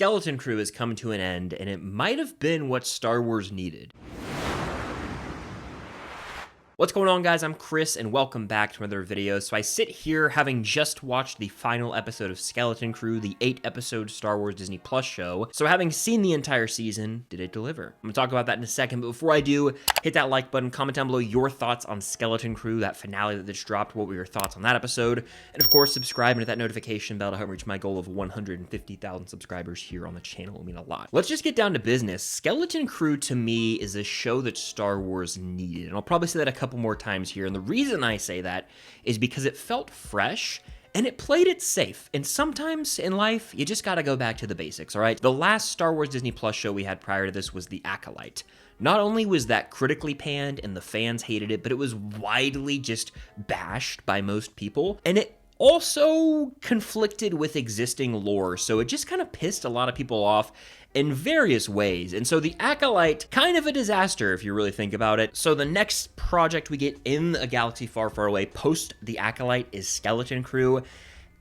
Skeleton Crew has come to an end, and it might have been what Star Wars needed. What's going on, guys? I'm Chris, and welcome back to another video. So I sit here having just watched the final episode of Skeleton Crew, the 8-episode Star Wars Disney Plus show. So having seen the entire season, did it deliver? I'm gonna talk about that in a second, but before I do, hit that like button, comment down below your thoughts on Skeleton Crew, that finale that just dropped. What were your thoughts on that episode? And of course, subscribe and hit that notification bell to help reach my goal of 150,000 subscribers here on the channel. It will mean a lot. Let's just get down to business. Skeleton Crew, to me, is a show that Star Wars needed, and I'll probably say that a couple more times here, and the reason I say that is because it felt fresh and it played it safe. And sometimes in life, you just gotta go back to the basics, all right? The last Star Wars Disney Plus show we had prior to this was The Acolyte. Not only was that critically panned and the fans hated it, but it was widely just bashed by most people, and it also conflicted with existing lore, so it just kind of pissed a lot of people off in various ways. And so The Acolyte, kind of a disaster if you really think about it. So the next project we get in a galaxy far, far away post The Acolyte is Skeleton Crew.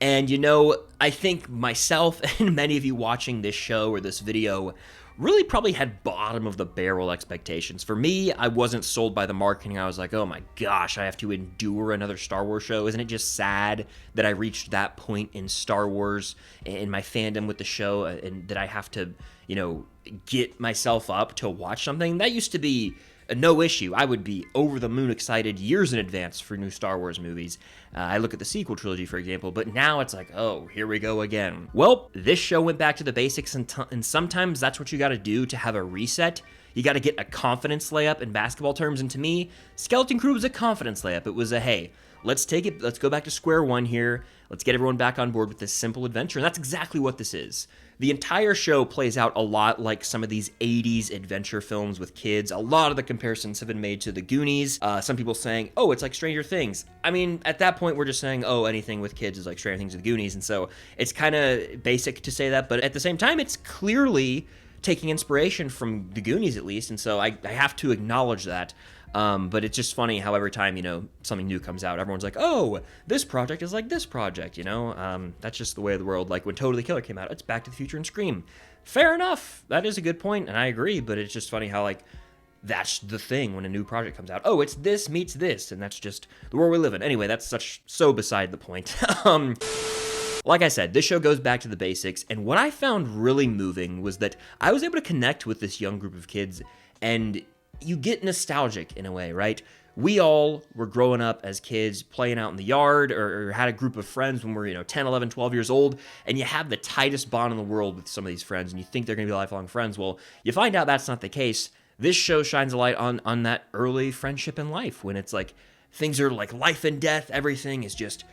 And you know, I think myself and many of you watching this show or this video really probably had bottom of the barrel expectations. For me, I wasn't sold by the marketing. I was like, oh my gosh, I have to endure another Star Wars show. Isn't it just sad that I reached that point in Star Wars and my fandom with the show, and that I have to, you know, get myself up to watch something? That used to be no issue. I would be over the moon excited years in advance for new Star Wars movies. I look at the sequel trilogy, for example, but now it's like, oh, here we go again. Well, this show went back to the basics, and sometimes that's what you gotta do to have a reset. You gotta get a confidence layup in basketball terms, and to me, Skeleton Crew was a confidence layup. It was a, hey, let's go back to square one here. Let's get everyone back on board with this simple adventure, and that's exactly what this is. The entire show plays out a lot like some of these 80s adventure films with kids. A lot of the comparisons have been made to The Goonies. Some people saying, oh, it's like Stranger Things. I mean, at that point, we're just saying, oh, anything with kids is like Stranger Things or The Goonies, and so it's kind of basic to say that, but at the same time, it's clearly taking inspiration from The Goonies, at least, and so I have to acknowledge that. But it's just funny how every time, you know, something new comes out, everyone's like, oh, this project is like this project, you know? That's just the way of the world. Like when Totally Killer came out, it's Back to the Future and Scream. Fair enough. That is a good point, and I agree, but it's just funny how, like, that's the thing when a new project comes out. Oh, it's this meets this, and that's just the world we live in. Anyway, that's so beside the point. Like I said, this show goes back to the basics, and what I found really moving was that I was able to connect with this young group of kids, and you get nostalgic in a way, right? We all were growing up as kids playing out in the yard or had a group of friends when we're, you know, 10, 11, 12 years old, and you have the tightest bond in the world with some of these friends, and you think they're going to be lifelong friends. Well, you find out that's not the case. This show shines a light on that early friendship in life when it's like things are like life and death. Everything is just,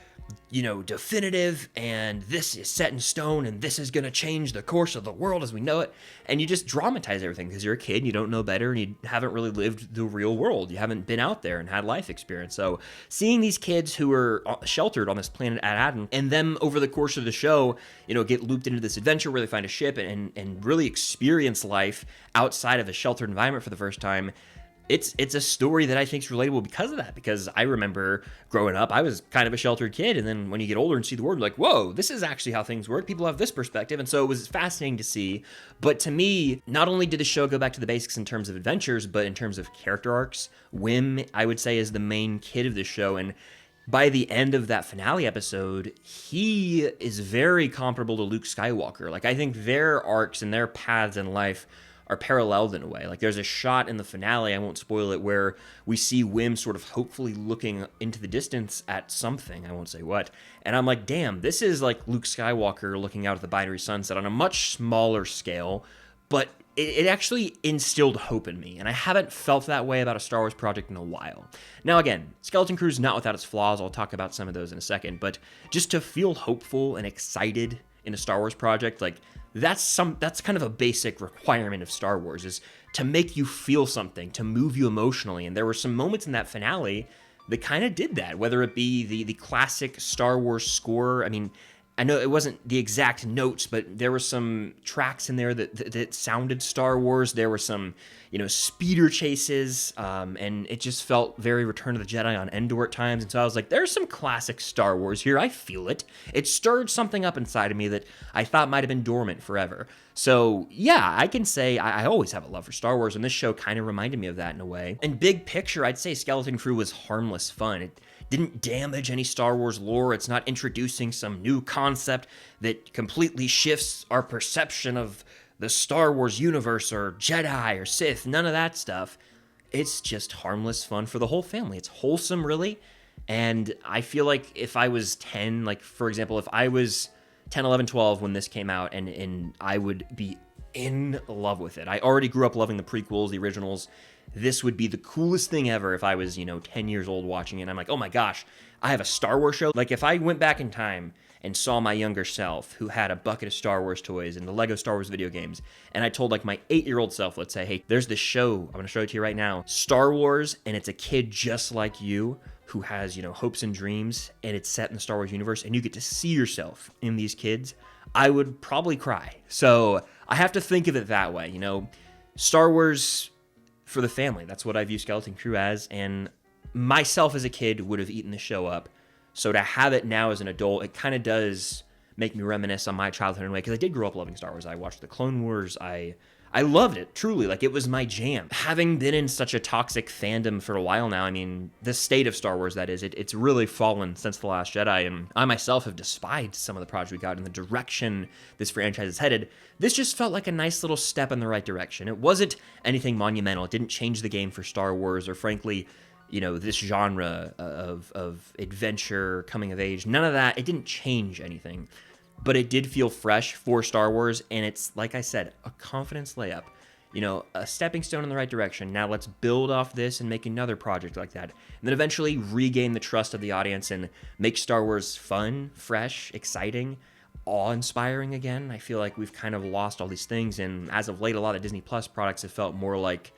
you know, definitive, and this is set in stone, and this is going to change the course of the world as we know it. And you just dramatize everything because you're a kid and you don't know better, and you haven't really lived the real world. You haven't been out there and had life experience. So seeing these kids who are sheltered on this planet at Adam, and them over the course of the show, you know, get looped into this adventure where they find a ship and really experience life outside of a sheltered environment for the first time. It's a story that I think is relatable because of that, because I remember growing up, I was kind of a sheltered kid, and then when you get older and see the world, you're like, whoa, this is actually how things work. People have this perspective, and so it was fascinating to see. But to me, not only did the show go back to the basics in terms of adventures, but in terms of character arcs. Wim, I would say, is the main kid of the show, and by the end of that finale episode, he is very comparable to Luke Skywalker. Like, I think their arcs and their paths in life are paralleled in a way. Like, there's a shot in the finale, I won't spoil it, where we see Wim sort of hopefully looking into the distance at something, I won't say what, and I'm like, damn, this is like Luke Skywalker looking out at the binary sunset on a much smaller scale, but it actually instilled hope in me, and I haven't felt that way about a Star Wars project in a while. Now again, Skeleton Crew is not without its flaws, I'll talk about some of those in a second, but just to feel hopeful and excited in a Star Wars project, like, that's kind of a basic requirement of Star Wars, is to make you feel something, to move you emotionally. And there were some moments in that finale that kind of did that, whether it be the classic Star Wars score. I mean, I know it wasn't the exact notes, but there were some tracks in there that sounded Star Wars. There were some, speeder chases, and it just felt very Return of the Jedi on Endor at times. And so I was like, there's some classic Star Wars here. I feel it. It stirred something up inside of me that I thought might have been dormant forever. So yeah, I can say I always have a love for Star Wars, and this show kind of reminded me of that in a way. And big picture, I'd say Skeleton Crew was harmless fun. It didn't damage any Star Wars lore. It's not introducing some new concept that completely shifts our perception of the Star Wars universe or Jedi or Sith. None of that stuff. It's just harmless fun for the whole family. It's wholesome, really. And I feel like if I was 10, like, for example, if I was 10, 11, 12 when this came out, and I would be in love with it. I already grew up loving the prequels, the originals. This would be the coolest thing ever if I was, 10 years old watching it. And I'm like, oh my gosh, I have a Star Wars show. Like, if I went back in time and saw my younger self who had a bucket of Star Wars toys and the Lego Star Wars video games, and I told, like, my 8-year-old self, let's say, hey, there's this show, I'm going to show it to you right now, Star Wars, and it's a kid just like you who has, hopes and dreams, and it's set in the Star Wars universe, and you get to see yourself in these kids, I would probably cry. So I have to think of it that way, Star Wars for the family. That's what I view Skeleton Crew as, and myself as a kid would have eaten the show up. So to have it now as an adult, it kind of does make me reminisce on my childhood in a way, because I did grow up loving Star Wars. I watched the Clone Wars. I loved it, truly. Like, it was my jam. Having been in such a toxic fandom for a while now, I mean, the state of Star Wars, that is, it's really fallen since The Last Jedi, and I myself have despised some of the projects we got in the direction this franchise is headed. This just felt like a nice little step in the right direction. It wasn't anything monumental. It didn't change the game for Star Wars, or frankly, this genre of adventure, coming of age. None of that. It didn't change anything. But it did feel fresh for Star Wars, and it's, like I said, a confidence layup. A stepping stone in the right direction. Now let's build off this and make another project like that. And then eventually regain the trust of the audience and make Star Wars fun, fresh, exciting, awe-inspiring again. I feel like we've kind of lost all these things, and as of late, a lot of Disney Plus products have felt more like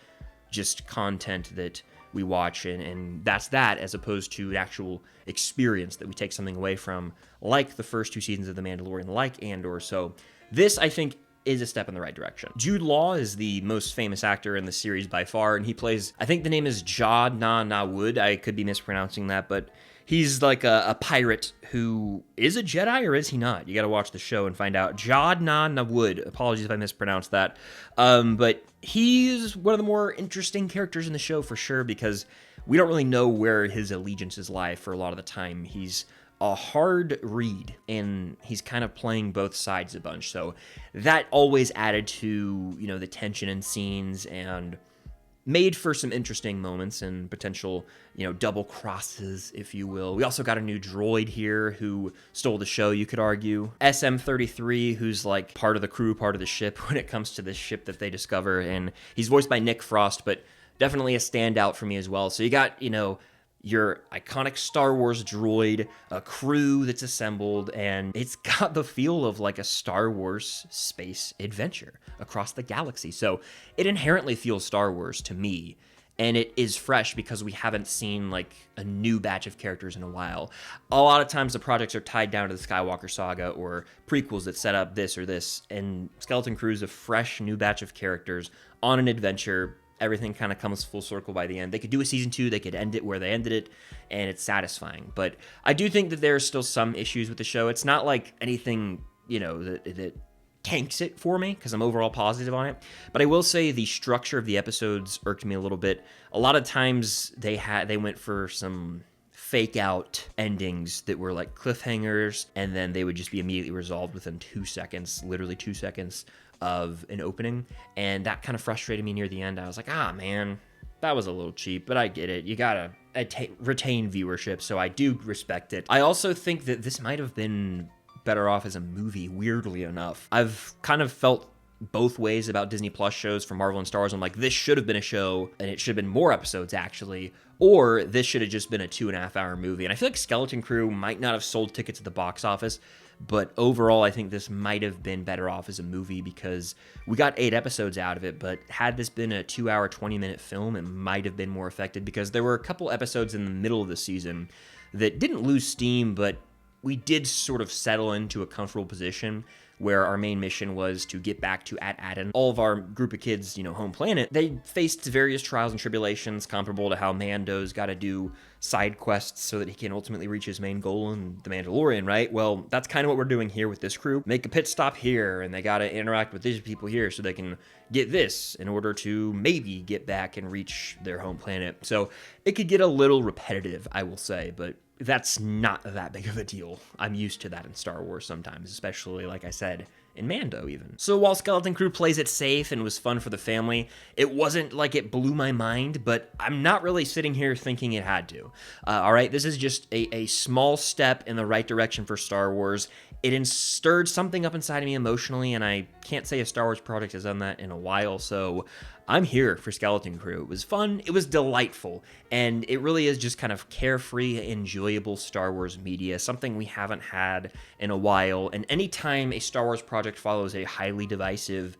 just content that we watch, and that's that, as opposed to an actual experience that we take something away from, like the first 2 seasons of The Mandalorian, like Andor. So this, I think, is a step in the right direction. Jude Law is the most famous actor in the series by far, and he plays, I think the name is Jad Na Wood. I could be mispronouncing that, but he's like a pirate who is a Jedi, or is he not? You gotta watch the show and find out. Jad Na Wood. Apologies if I mispronounced that. But he's one of the more interesting characters in the show for sure, because we don't really know where his allegiances lie for a lot of the time. He's a hard read, and he's kind of playing both sides a bunch. So that always added to, the tension in scenes, and made for some interesting moments and potential, double crosses, if you will. We also got a new droid here who stole the show, you could argue. SM-33, who's like part of the crew, part of the ship when it comes to this ship that they discover. And he's voiced by Nick Frost, but definitely a standout for me as well. So you got, your iconic Star Wars droid, a crew that's assembled, and it's got the feel of like a Star Wars space adventure across the galaxy. So it inherently feels Star Wars to me, and it is fresh because we haven't seen like a new batch of characters in a while. A lot of times the projects are tied down to the Skywalker saga or prequels that set up this or this, and Skeleton Crew is a fresh new batch of characters on an adventure. Everything kind of comes full circle by the end. They could do a season 2, they could end it where they ended it, and it's satisfying. But I do think that there are still some issues with the show. It's not like anything, that tanks it for me, because I'm overall positive on it. But I will say the structure of the episodes irked me a little bit. A lot of times they went for some fake out endings that were like cliffhangers, and then they would just be immediately resolved within 2 seconds, literally 2 seconds of an opening, and that kind of frustrated me near the end. I was like, man, that was a little cheap, but I get it. You gotta retain viewership, so I do respect it. I also think that this might have been better off as a movie, weirdly enough. I've kind of felt both ways about Disney Plus shows for Marvel and Star Wars. I'm like, this should have been a show, and it should have been more episodes, actually, or this should have just been a 2.5-hour movie. And I feel like Skeleton Crew might not have sold tickets at the box office, but overall, I think this might have been better off as a movie, because we got 8 episodes out of it, but had this been a 2-hour, 20-minute film, it might have been more effective, because there were a couple episodes in the middle of the season that didn't lose steam, but we did sort of settle into a comfortable position where our main mission was to get back to Adden. All of our group of kids, home planet, they faced various trials and tribulations comparable to how Mando's got to do side quests so that he can ultimately reach his main goal in The Mandalorian, right? Well, that's kind of what we're doing here with this crew. Make a pit stop here, and they got to interact with these people here so they can get this in order to maybe get back and reach their home planet. So it could get a little repetitive, I will say, but that's not that big of a deal. I'm used to that in Star Wars sometimes, especially, like I said, in Mando even. So while Skeleton Crew plays it safe and was fun for the family, it wasn't like it blew my mind, but I'm not really sitting here thinking it had to. All right, this is just a small step in the right direction for Star Wars. It stirred something up inside of me emotionally, and I can't say a Star Wars project has done that in a while, so I'm here for Skeleton Crew. It was fun, it was delightful, and it really is just kind of carefree, enjoyable Star Wars media, something we haven't had in a while. And anytime a Star Wars project follows a highly divisive,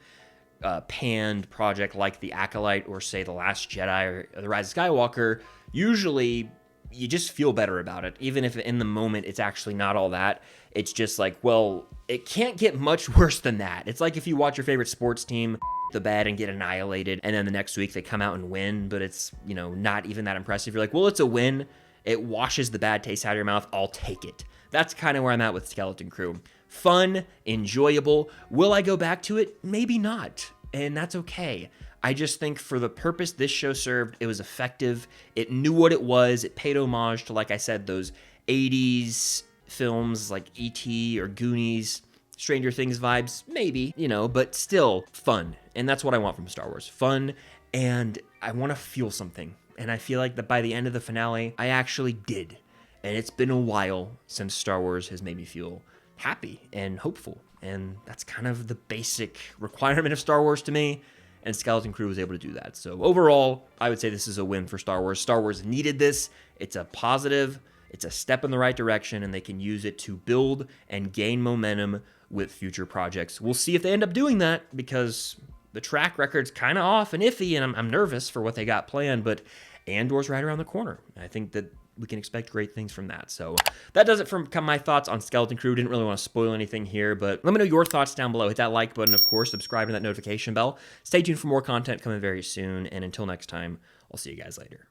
panned project like The Acolyte or, say, The Last Jedi or The Rise of Skywalker, usually you just feel better about it, even if in the moment it's actually not all that. It's just like, well, it can't get much worse than that. It's like if you watch your favorite sports team the bed and get annihilated, and then the next week they come out and win, but it's, not even that impressive. You're like, well, it's a win. It washes the bad taste out of your mouth. I'll take it. That's kind of where I'm at with Skeleton Crew. Fun, enjoyable. Will I go back to it? Maybe not, and that's okay. I just think for the purpose this show served, it was effective. It knew what it was. It paid homage to, like I said, those 80s films like E.T. or Goonies, Stranger Things vibes, maybe, but still fun. And that's what I want from Star Wars. Fun, and I want to feel something. And I feel like that by the end of the finale, I actually did. And it's been a while since Star Wars has made me feel happy and hopeful. And that's kind of the basic requirement of Star Wars to me. And Skeleton Crew was able to do that. So overall, I would say this is a win for Star Wars. Star Wars needed this. It's a positive. It's a step in the right direction, and they can use it to build and gain momentum with future projects. We'll see if they end up doing that, because the track record's kind of off and iffy, and I'm nervous for what they got planned, but Andor's right around the corner. I think that we can expect great things from that. So that does it for my thoughts on Skeleton Crew. Didn't really want to spoil anything here, but let me know your thoughts down below. Hit that like button, of course, subscribe to that notification bell. Stay tuned for more content coming very soon, and until next time, I'll see you guys later.